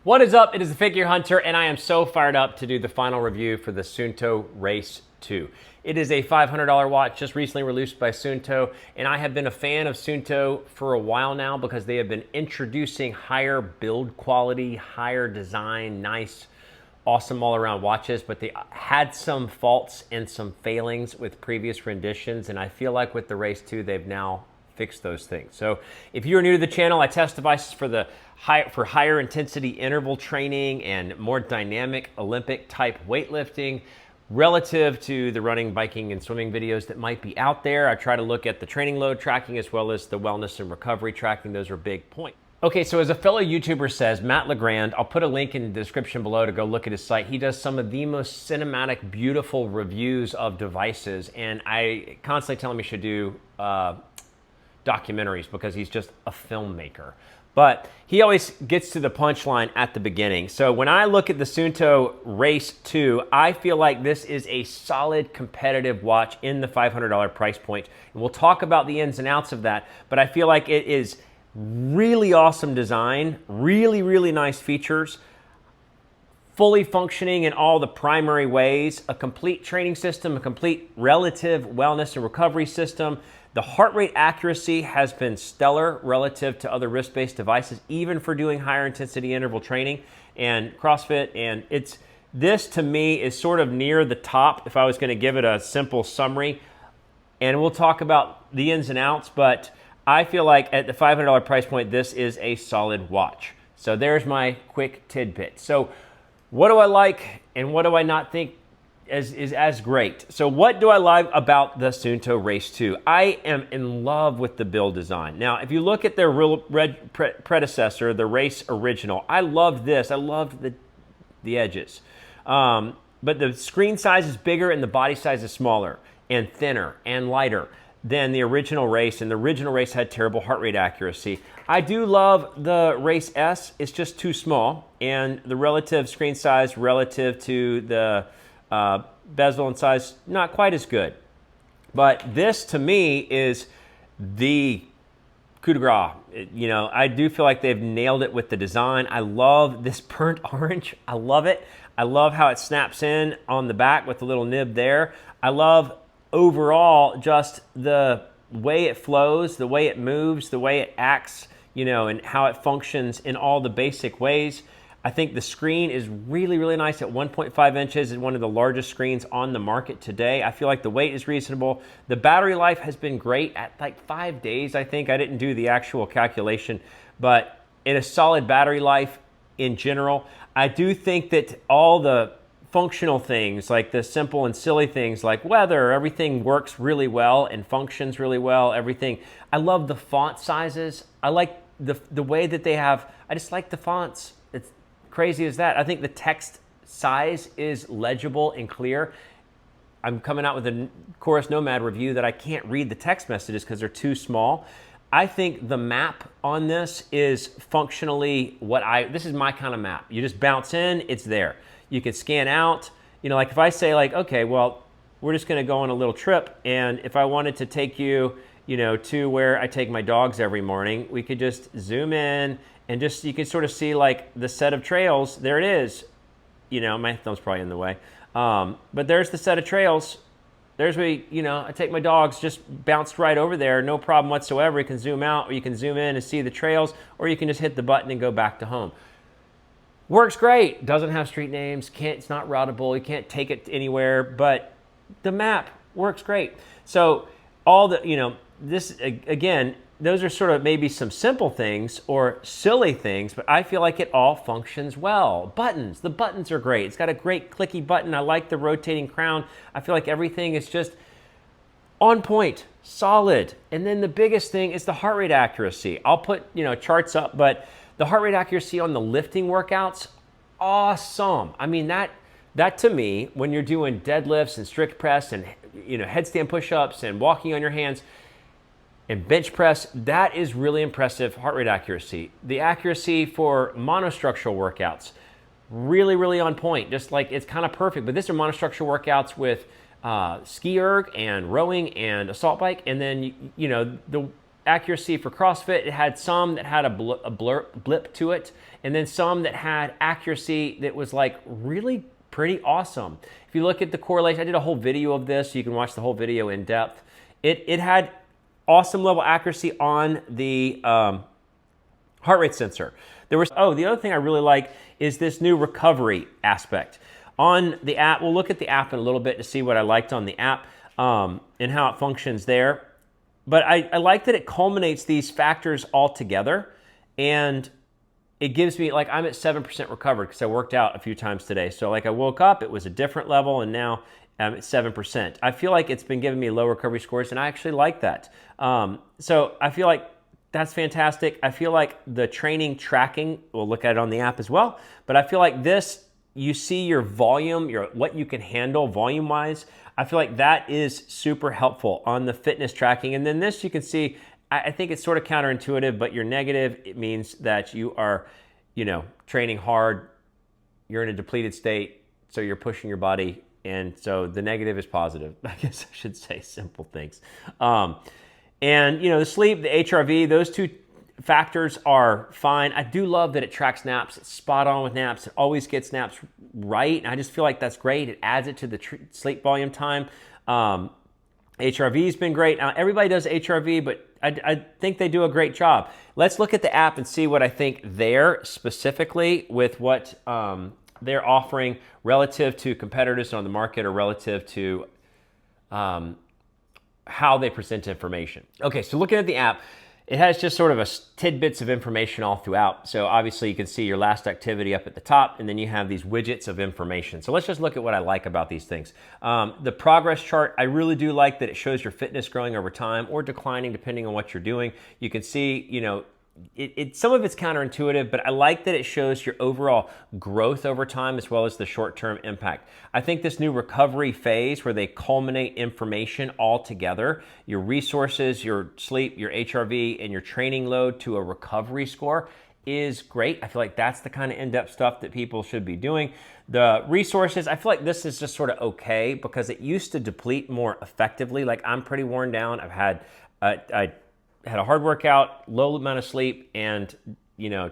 What is up? It is the Figure Hunter, and I am so fired up to do the final review for the Suunto Race 2. It is a $500 watch just recently released by Suunto, and I have been a fan of Suunto for a while now because they have been introducing higher build quality, higher design, nice, awesome all-around watches, but they had some faults and some failings with previous renditions, and I feel like with the Race 2, they've now fixed those things. So if you're new to the channel, I test devices for higher intensity interval training and more dynamic Olympic type weightlifting relative to the running, biking, and swimming videos that might be out there. I try to look at the training load tracking as well as the wellness and recovery tracking. Those are big points. Okay, so as a fellow YouTuber says, Matt Legrand, I'll put a link in the description below to go look at his site. He does some of the most cinematic, beautiful reviews of devices, and I constantly tell him he should do documentaries because he's just a filmmaker. But he always gets to the punchline at the beginning. So when I look at the Suunto Race 2, I feel like this is a solid competitive watch in the $500 price point. And we'll talk about the ins and outs of that, but I feel like it is really awesome design, really, really nice features, fully functioning in all the primary ways, a complete training system, a complete relative wellness and recovery system. The heart rate accuracy has been stellar relative to other wrist-based devices, even for doing higher intensity interval training and CrossFit. And this to me is sort of near the top if I was going to give it a simple summary. And we'll talk about the ins and outs, but I feel like at the $500 price point, this is a solid watch. So there's my quick tidbit. So what do I like and what do I not think is as great? So what do I like about the Suunto Race 2? I am in love with the build design. Now, if you look at their predecessor, the Race Original, I loved this. I loved the edges. But the screen size is bigger and the body size is smaller and thinner and lighter than the original Race, and the original Race had terrible heart rate accuracy. I do love the Race S. It's just too small, and the relative screen size relative to the bezel and size, not quite as good. But this, to me, is the coup de grace. You know, I do feel like they've nailed it with the design. I love this burnt orange. I love it. I love how it snaps in on the back with the little nib there. I love overall just the way it flows, the way it moves, the way it acts, you know, and how it functions in all the basic ways. I think the screen is really, really nice at 1.5 inches. It's one of the largest screens on the market today. I feel like the weight is reasonable. The battery life has been great at like 5 days, I think. I didn't do the actual calculation, but it is solid battery life in general. I do think that all the functional things, like the simple and silly things like weather, everything works really well and functions really well, everything. I love the font sizes. I like the way that they have, I just like the fonts. It's crazy as that. I think the text size is legible and clear. I'm coming out with a Coros Nomad review that I can't read the text messages because they're too small. I think the map on this is functionally this is my kind of map. You just bounce in, it's there. You can scan out, you know, like if I say like, okay, well, we're just going to go on a little trip. And if I wanted to take you, you know, to where I take my dogs every morning, we could just zoom in and just, you can sort of see like the set of trails. There it is. You know, my thumb's probably in the way. But there's the set of trails. There's where, you know, I take my dogs, just bounced right over there. No problem whatsoever. You can zoom out or you can zoom in and see the trails, or you can just hit the button and go back to home. Works great. Doesn't have street names. It's not routable. You can't take it anywhere, but the map works great. So all the, you know, this, again, those are sort of maybe some simple things or silly things, but I feel like it all functions well. Buttons. The buttons are great. It's got a great clicky button. I like the rotating crown. I feel like everything is just on point, solid. And then the biggest thing is the heart rate accuracy. I'll put, you know, charts up, but the heart rate accuracy on the lifting workouts, awesome. I mean, that to me, when you're doing deadlifts and strict press and, you know, headstand push-ups and walking on your hands and bench press, that is really impressive heart rate accuracy. The accuracy for monostructural workouts, really, really on point. Just like it's kind of perfect, but these are monostructural workouts with ski erg and rowing and assault bike. And then, you know, the accuracy for CrossFit. It had some that had a blip to it, and then some that had accuracy that was like really pretty awesome. If you look at the correlation, I did a whole video of this, so you can watch the whole video in depth. It had awesome level accuracy on the heart rate sensor. The other thing I really like is this new recovery aspect. On the app, we'll look at the app in a little bit to see what I liked on the app and how it functions there. But I like that it culminates these factors all together, and it gives me, like, I'm at 7% recovered because I worked out a few times today. So like I woke up, it was a different level, and now I'm at 7%. I feel like it's been giving me low recovery scores, and I actually like that. So I feel like that's fantastic. I feel like the training tracking, we'll look at it on the app as well, but I feel like this, you see your volume, what you can handle volume-wise. I feel like that is super helpful on the fitness tracking. And then this, you can see, I think it's sort of counterintuitive, but you're negative. It means that you are, training hard. You're in a depleted state, so you're pushing your body. And so the negative is positive. I guess I should say simple things. And the sleep, the HRV, those two factors are fine. I do love that it tracks naps. It's spot on with naps. It always gets naps right. And I just feel like that's great. It adds it to the sleep volume time. HRV's been great. Now, everybody does HRV, but I think they do a great job. Let's look at the app and see what I think there specifically with what they're offering relative to competitors on the market or relative to how they present information. Okay, so looking at the app, it has just sort of tidbits of information all throughout. So obviously you can see your last activity up at the top, and then you have these widgets of information. So let's just look at what I like about these things. The progress chart, I really do like that it shows your fitness growing over time or declining depending on what you're doing. You can see, some of it's counterintuitive, but I like that it shows your overall growth over time as well as the short-term impact. I think this new recovery phase where they culminate information all together, your resources, your sleep, your HRV, and your training load to a recovery score is great. I feel like that's the kind of in-depth stuff that people should be doing. The resources, I feel like this is just sort of okay because it used to deplete more effectively. Like I'm pretty worn down. I had a hard workout, low amount of sleep, and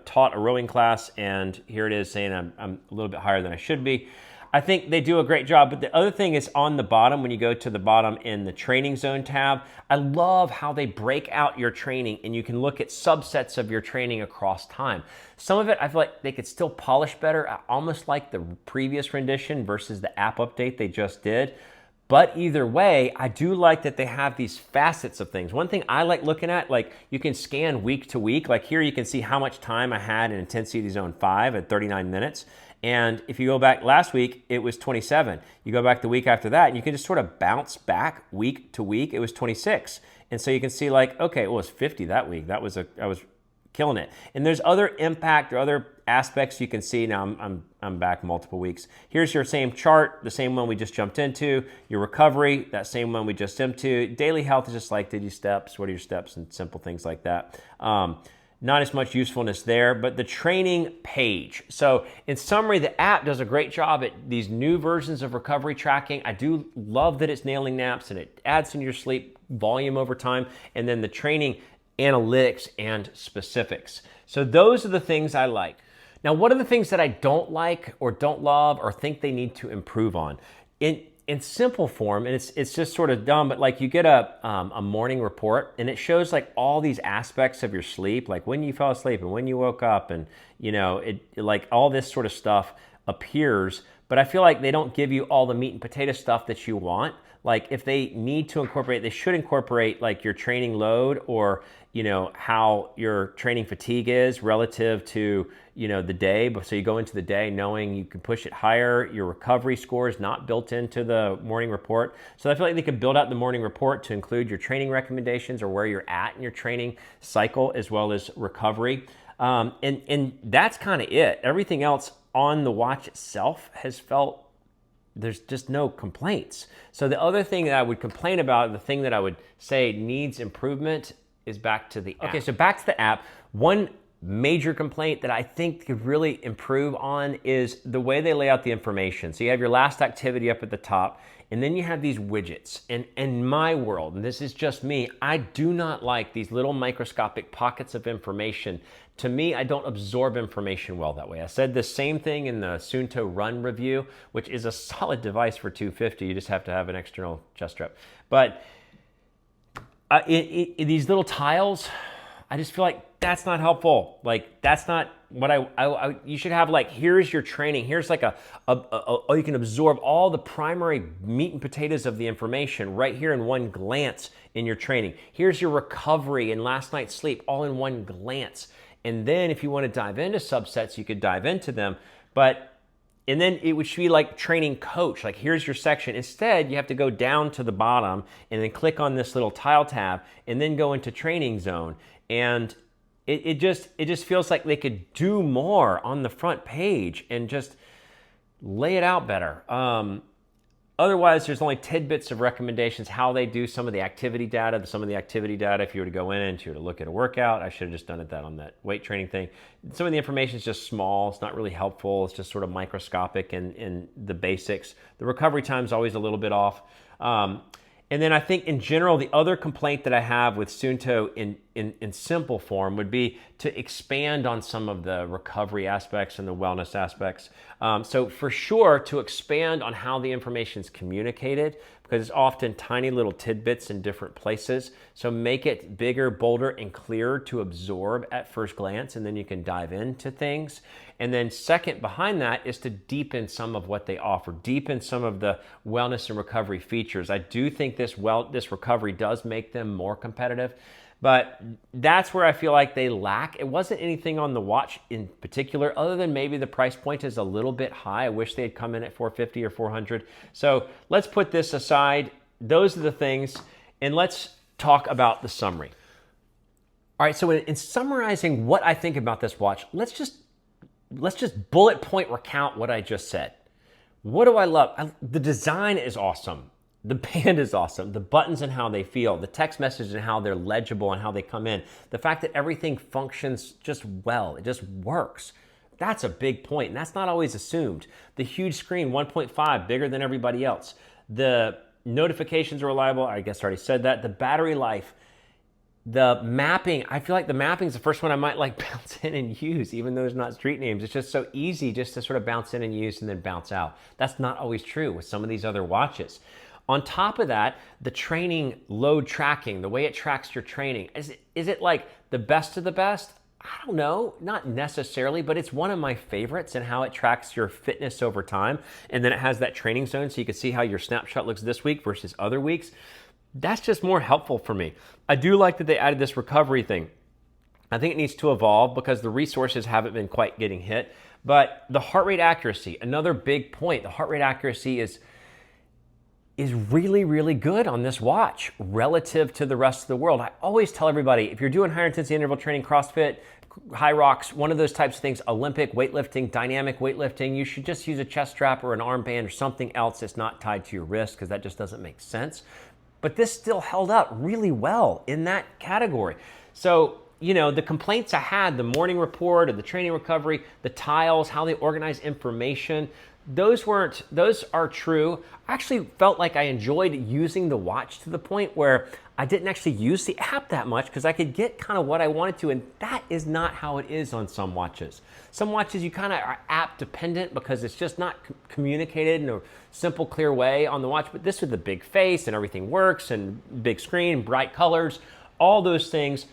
taught a rowing class, and here it is saying I'm a little bit higher than I should be. I think they do a great job, but the other thing is on the bottom, when you go to the bottom in the training zone tab, I love how they break out your training and you can look at subsets of your training across time. Some of it, I feel like they could still polish better. I almost like the previous rendition versus the app update they just did. But either way, I do like that they have these facets of things. One thing I like looking at, like you can scan week to week. Like here you can see how much time I had in intensity zone 5 at 39 minutes. And if you go back last week, it was 27. You go back the week after that, and you can just sort of bounce back week to week. It was 26. And so you can see like, okay, well, it was 50 that week. I was killing it. And there's other impact or other aspects you can see. Now I'm back multiple weeks. Here's your same chart, the same one we just jumped into. Your recovery, that same one we just jumped to. Daily health is just like, did you steps? What are your steps? And simple things like that. Not as much usefulness there, but the training page. So in summary, the app does a great job at these new versions of recovery tracking. I do love that it's nailing naps and it adds in your sleep volume over time. And then the training analytics and specifics. So those are the things I like. Now, what are the things that I don't like or don't love or think they need to improve on? In simple form, and it's just sort of dumb, but like you get a morning report and it shows like all these aspects of your sleep, like when you fell asleep and when you woke up, and like all this sort of stuff appears, but I feel like they don't give you all the meat and potato stuff that you want. Like if they need to incorporate, they should incorporate like your training load or how your training fatigue is relative to the day. But so you go into the day knowing you can push it higher. Your recovery score is not built into the morning report. So I feel like they could build out the morning report to include your training recommendations or where you're at in your training cycle as well as recovery. And that's kind of it. Everything else on the watch itself has felt there's just no complaints. So the other thing that I would complain about, the thing that I would say needs improvement is back to the app. Okay, so back to the app. One major complaint that I think could really improve on is the way they lay out the information. So you have your last activity up at the top, and then you have these widgets. And in my world, and this is just me, I do not like these little microscopic pockets of information. To me, I don't absorb information well that way. I said the same thing in the Suunto Run review, which is a solid device for $250. You just have to have an external chest strap. But these little tiles, I just feel like that's not helpful. Like, that's not what you should have. Like, here's your training. Here's like you can absorb all the primary meat and potatoes of the information right here in one glance in your training. Here's your recovery and last night's sleep all in one glance. And then if you want to dive into subsets, you could dive into them. And then it should be like training coach. Like, here's your section. Instead, you have to go down to the bottom and then click on this little tile tab and then go into training zone. And it just feels like they could do more on the front page and just lay it out better. Otherwise, there's only tidbits of recommendations, how they do some of the activity data. Some of the activity data, if you were to go in and you were to look at a workout, I should have just done that on that weight training thing. Some of the information is just small. It's not really helpful. It's just sort of microscopic in the basics. The recovery time is always a little bit off. And then I think in general, the other complaint that I have with Suunto in simple form would be to expand on some of the recovery aspects and the wellness aspects. So for sure, to expand on how the information is communicated, because it's often tiny little tidbits in different places. So make it bigger, bolder, and clearer to absorb at first glance, and then you can dive into things. And then second behind that is to deepen some of what they offer, deepen some of the wellness and recovery features. I do think this recovery does make them more competitive, but that's where I feel like they lack. It wasn't anything on the watch in particular, other than maybe the price point is a little bit high. I wish they had come in at $450 or $400. So let's put this aside. Those are the things, and let's talk about the summary. All right, so in summarizing what I think about this watch, let's just bullet point recount what I just said. What do I love? The design is awesome. The band is awesome. The buttons and how they feel. The text messages and how they're legible and how they come in. The fact that everything functions just well. It just works. That's a big point, and that's not always assumed. The huge screen, 1.5, bigger than everybody else. The notifications are reliable. I guess I already said that. The battery life. The mapping, I feel like the mapping is the first one I might like bounce in and use, even though there's not street names. It's just so easy just to sort of bounce in and use and then bounce out. That's not always true with some of these other watches. On top of that, the training load tracking, the way it tracks your training, is it like the best of the best? I don't know, not necessarily, but it's one of my favorites in how it tracks your fitness over time. And then it has that training zone so you can see how your snapshot looks this week versus other weeks. That's just more helpful for me. I do like that they added this recovery thing. I think it needs to evolve because the resources haven't been quite getting hit. But the heart rate accuracy, another big point. The heart rate accuracy is really, really good on this watch relative to the rest of the world. I always tell everybody, if you're doing higher intensity interval training, CrossFit, high rocks, one of those types of things, Olympic weightlifting, dynamic weightlifting, you should just use a chest strap or an armband or something else that's not tied to your wrist, because that just doesn't make sense. But this still held up really well in that category. So, the complaints I had, the morning report or the training recovery, the tiles, how they organize information, those are true. I actually felt like I enjoyed using the watch to the point where I didn't actually use the app that much because I could get kind of what I wanted to, and that is not how it is on some watches. Some watches you kind of are app dependent because it's just not communicated in a simple, clear way on the watch, but this with the big face and everything works and big screen, bright colors, all those things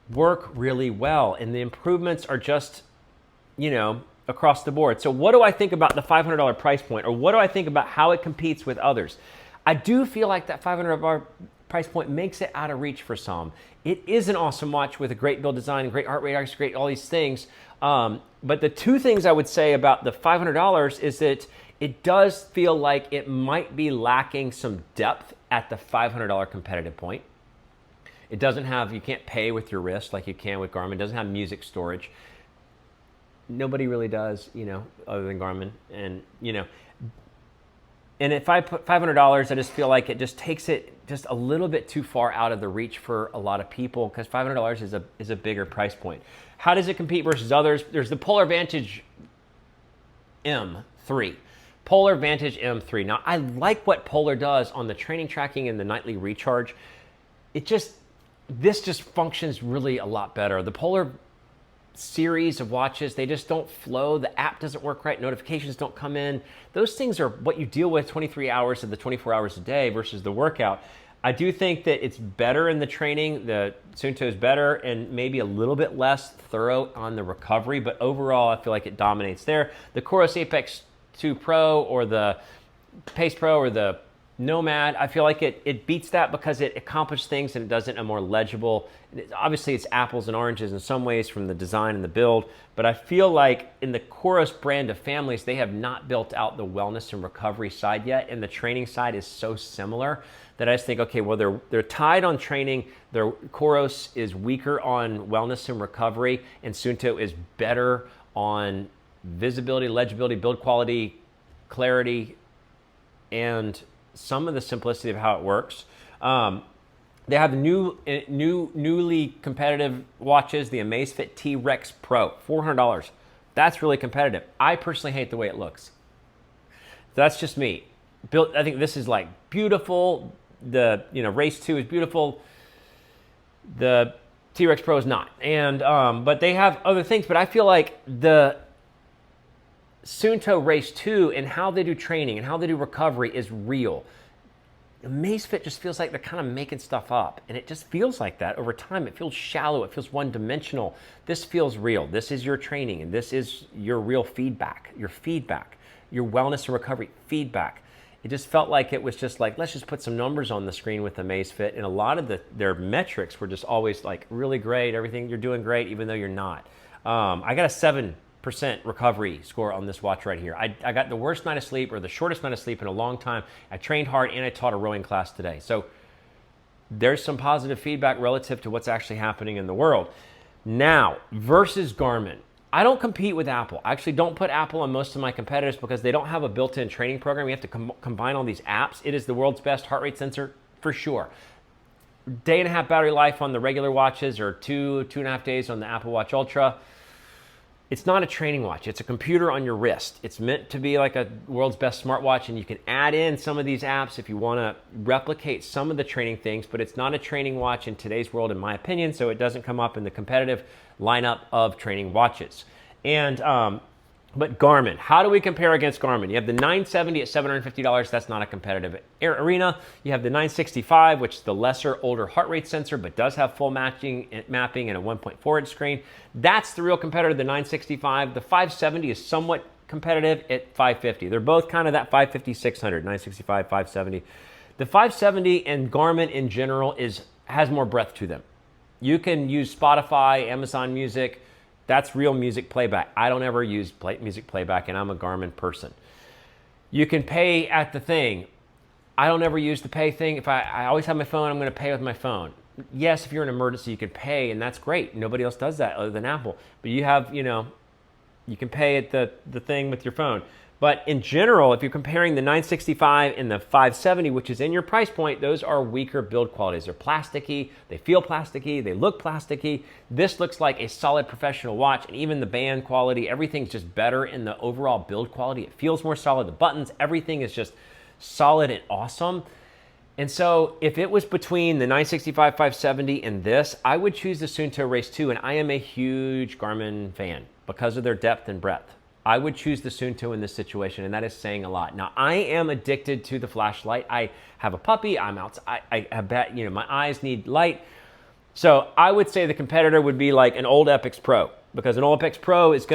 work really well, and the improvements are just, across the board. So what do I think about the $500 price point, or what do I think about how it competes with others? I do feel like that $500 price point makes it out of reach for some. It is an awesome watch with a great build design, great heart rate accuracy, great all these things. But the two things I would say about the $500 is that it does feel like it might be lacking some depth at the $500 competitive point. It doesn't have, you can't pay with your wrist like you can with Garmin. It doesn't have music storage. Nobody really does, other than Garmin. And if I put $500, I just feel like it just takes it just a little bit too far out of the reach for a lot of people, because $500 is a bigger price point. How does it compete versus others? There's the Polar Vantage M3. Polar Vantage M3. Now, I like what Polar does on the training tracking and the nightly recharge. This just functions really a lot better. The Polar series of watches, they just don't flow. The app doesn't work right. Notifications don't come in. Those things are what you deal with 23 hours of the 24 hours a day versus the workout. I do think that it's better in the training. The Suunto is better and maybe a little bit less thorough on the recovery, but overall I feel like it dominates there. The Coros Apex 2 Pro or the Pace Pro or the Nomad, I feel like it beats that because it accomplishes things and it does it in a more legible. Obviously, it's apples and oranges in some ways from the design and the build, but I feel like in the Coros brand of families, they have not built out the wellness and recovery side yet, and the training side is so similar that I just think, okay, well, they're tied on training. Their Coros is weaker on wellness and recovery, and Suunto is better on visibility, legibility, build quality, clarity, and some of the simplicity of how it works. They have newly competitive watches, the Amazfit T-Rex Pro, $400. That's really competitive. I personally hate the way it looks. That's just me. I think this is like beautiful. The Race 2 is beautiful. The T-Rex Pro is not. And but they have other things. But I feel like the Suunto Race 2 and how they do training and how they do recovery is real. Amazfit just feels like they're kind of making stuff up, and it just feels like that over time. It feels shallow. It feels one-dimensional. This feels real. This is your training, and this is your real feedback, your wellness and recovery feedback. It just felt like it was just like, let's just put some numbers on the screen with Amazfit, and a lot of their metrics were just always like really great. Everything, you're doing great, even though you're not. I got a 7% recovery score on this watch right here. I got the worst night of sleep or the shortest night of sleep in a long time. I trained hard and I taught a rowing class today. So there's some positive feedback relative to what's actually happening in the world. Now, versus Garmin. I don't compete with Apple. I actually don't put Apple on most of my competitors because they don't have a built-in training program. You have to combine all these apps. It is the world's best heart rate sensor for sure. Day and a half battery life on the regular watches, or 2.5 days on the Apple Watch Ultra. It's not a training watch. It's a computer on your wrist. It's meant to be like a world's best smartwatch, and you can add in some of these apps if you want to replicate some of the training things, but it's not a training watch in today's world, in my opinion, so it doesn't come up in the competitive lineup of training watches. And but Garmin, how do we compare against Garmin? You have the 970 at $750. That's not a competitive arena. You have the 965, which is the lesser, older heart rate sensor, but does have full mapping and a 1.4-inch screen. That's the real competitor, the 965. The 570 is somewhat competitive at $550. They're both kind of that $550, $600, 965, 570. The 570 and Garmin in general has more breadth to them. You can use Spotify, Amazon Music. That's real music playback. I don't ever use music playback, and I'm a Garmin person. You can pay at the thing. I don't ever use the pay thing. If I always have my phone, I'm going to pay with my phone. Yes, if you're in an emergency, you can pay, and that's great. Nobody else does that other than Apple. But you have, you can pay at the thing with your phone. But in general, if you're comparing the 965 and the 570, which is in your price point, those are weaker build qualities. They're plasticky, they feel plasticky, they look plasticky. This looks like a solid professional watch, and even the band quality, everything's just better in the overall build quality. It feels more solid. The buttons, everything is just solid and awesome. And so if it was between the 965, 570 and this, I would choose the Suunto Race 2, and I am a huge Garmin fan because of their depth and breadth. I would choose the Suunto in this situation, and that is saying a lot. Now, I am addicted to the flashlight. I have a puppy. I'm out. I bet, my eyes need light. So I would say the competitor would be like an old Epix Pro, because an old Epix Pro is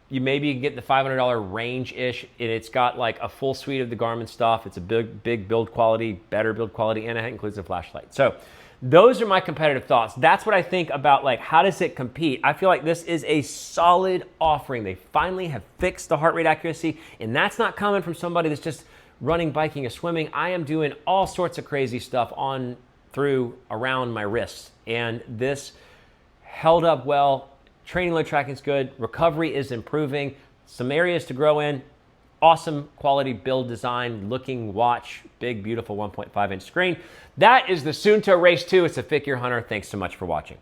you maybe get the $500 range-ish, and it's got like a full suite of the Garmin stuff. It's a big build quality, better build quality, and it includes a flashlight. So those are my competitive thoughts. That's what I think about, like, how does it compete? I feel like this is a solid offering. They finally have fixed the heart rate accuracy, and that's not coming from somebody that's just running, biking, or swimming. I am doing all sorts of crazy stuff around my wrists, and this held up well. Training load tracking is good. Recovery is improving. Some areas to grow in. Awesome quality build design, looking watch, big, beautiful 1.5-inch screen. That is the Suunto Race 2. It's a Figure Hunter. Thanks so much for watching.